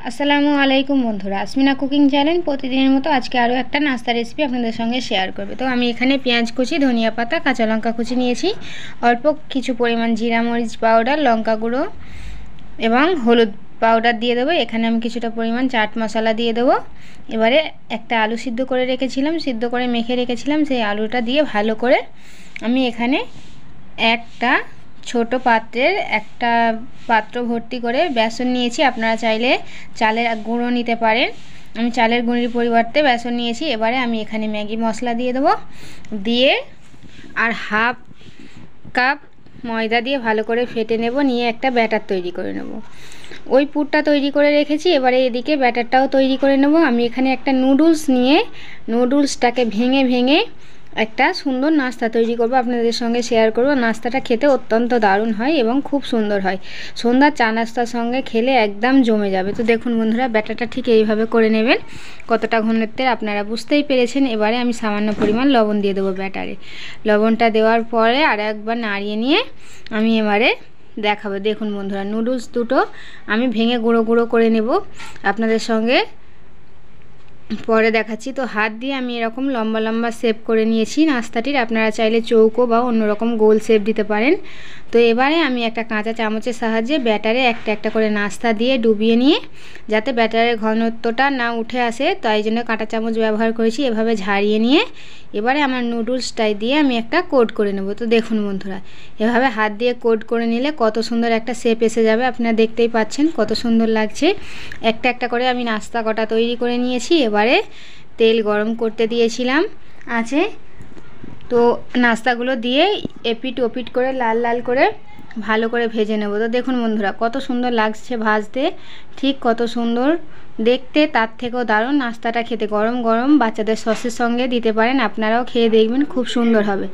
আসসালামু আলাইকুম বন্ধুরা, আসমিনা কুকিং চ্যানেল প্রতিদিনের মতো আজকে আরও একটা নাস্তা রেসিপি আপনাদের সঙ্গে শেয়ার করবে। তো আমি এখানে পেঁয়াজ কুচি, ধনিয়া পাতা, কাঁচা লঙ্কা কুচি নিয়েছি, অল্প কিছু পরিমাণ জিরা মরিচ পাউডার, লঙ্কা গুঁড়ো এবং হলুদ পাউডার দিয়ে দেবো। এখানে আমি কিছুটা পরিমাণ চাট মশলা দিয়ে দেবো। এবারে একটা আলু সিদ্ধ করে রেখেছিলাম, সিদ্ধ করে মেখে রেখেছিলাম, সেই আলুটা দিয়ে ভালো করে আমি এখানে একটা ছোট পাত্রের একটা পাত্র ভর্তি করে বেসন নিয়েছি। আপনারা চাইলে চালের গুঁড়ো নিতে পারেন, আমি চালের গুঁড়ির পরিবর্তে বেসন নিয়েছি। এবারে আমি এখানে ম্যাগি মশলা দিয়ে দেবো, দিয়ে আর হাফ কাপ ময়দা দিয়ে ভালো করে ফেটে নেব, নিয়ে একটা ব্যাটার তৈরি করে নেব। ওই পুরটা তৈরি করে রেখেছি, এবারে এদিকে ব্যাটারটাও তৈরি করে নেব। আমি এখানে একটা নুডলস নিয়ে নুডলসটাকে ভেঙে ভেঙে একটা সুন্দর নাস্তা তৈরি করব, আপনাদের সঙ্গে শেয়ার করব। নাস্তাটা খেতে অত্যন্ত দারুণ হয় এবং খুব সুন্দর হয়, সন্ধ্যার চা নাস্তার সঙ্গে খেলে একদম জমে যাবে। তো দেখুন বন্ধুরা, ব্যাটারটা ঠিক এইভাবে করে নেবেন, কতটা ঘনত্বের আপনারা বুঝতেই পেরেছেন। এবারে আমি সামান্য পরিমাণ লবণ দিয়ে দেবো ব্যাটারে। লবণটা দেওয়ার পরে আর একবার নাড়িয়ে নিয়ে আমি এবারে দেখাবো। দেখুন বন্ধুরা, নুডলস দুটো আমি ভেঙে গুঁড়ো গুঁড়ো করে নেব, আপনাদের সঙ্গে পরে দেখাচ্ছি। তো হাত দিয়ে আমি এরকম লম্বা লম্বা শেপ করে নিয়েছি নাস্তাটির, আপনারা চাইলে চৌকো বা অন্যরকম গোল শেপ দিতে পারেন। তো এবারে আমি একটা কাঁচা চামচের সাহায্যে ব্যাটারে একটা একটা করে নাস্তা দিয়ে ডুবিয়ে নিয়ে, যাতে ব্যাটারের ঘনত্বটা না উঠে আসে, তাই জন্য কাঁটা চামচ ব্যবহার করেছি। এভাবে ঝাড়িয়ে নিয়ে এবারে আমার নুডলসটাই দিয়ে আমি একটা কোট করে নেব। তো দেখুন বন্ধুরা, এভাবে হাত দিয়ে কোট করে নিলে কত সুন্দর একটা শেপ এসে যাবে, আপনারা দেখতেই পাচ্ছেন কত সুন্দর লাগছে। একটা একটা করে আমি নাস্তা কটা তৈরি করে নিয়েছি। এবারে তেল গরম করতে দিয়েছিলাম আছে, তো নাস্তাগুলো দিয়ে এপিট ওপিট করে লাল লাল করে ভালো করে ভেজে নেব। তো দেখুন বন্ধুরা, কত সুন্দর লাগছে ভাজতে, ঠিক কত সুন্দর দেখতে, তার থেকেও দারুণ নাস্তাটা খেতে। গরম গরম বাচ্চাদের সসের সঙ্গে দিতে পারেন, আপনারাও খেয়ে দেখবেন, খুব সুন্দর হবে।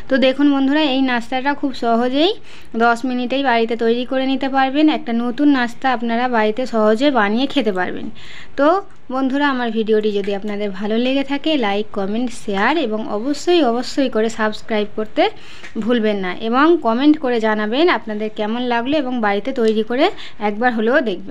তো দেখুন বন্ধুরা, এই নাস্তাটা খুব সহজেই 10 মিনিটেই বাড়িতে তৈরি করে নিতে পারবেন। একটা নতুন নাস্তা আপনারা বাড়িতে সহজে বানিয়ে খেতে পারবেন। তো বন্ধুরা, আমার ভিডিওটি যদি আপনাদের ভালো লেগে থাকে, লাইক কমেন্ট শেয়ার এবং অবশ্যই করে সাবস্ক্রাইব করতে ভুলবেন না, এবং কমেন্ট করে জানাবেন আপনাদের কেমন লাগলো এবং বাড়িতে তৈরি করে একবার হলেও দেখবেন।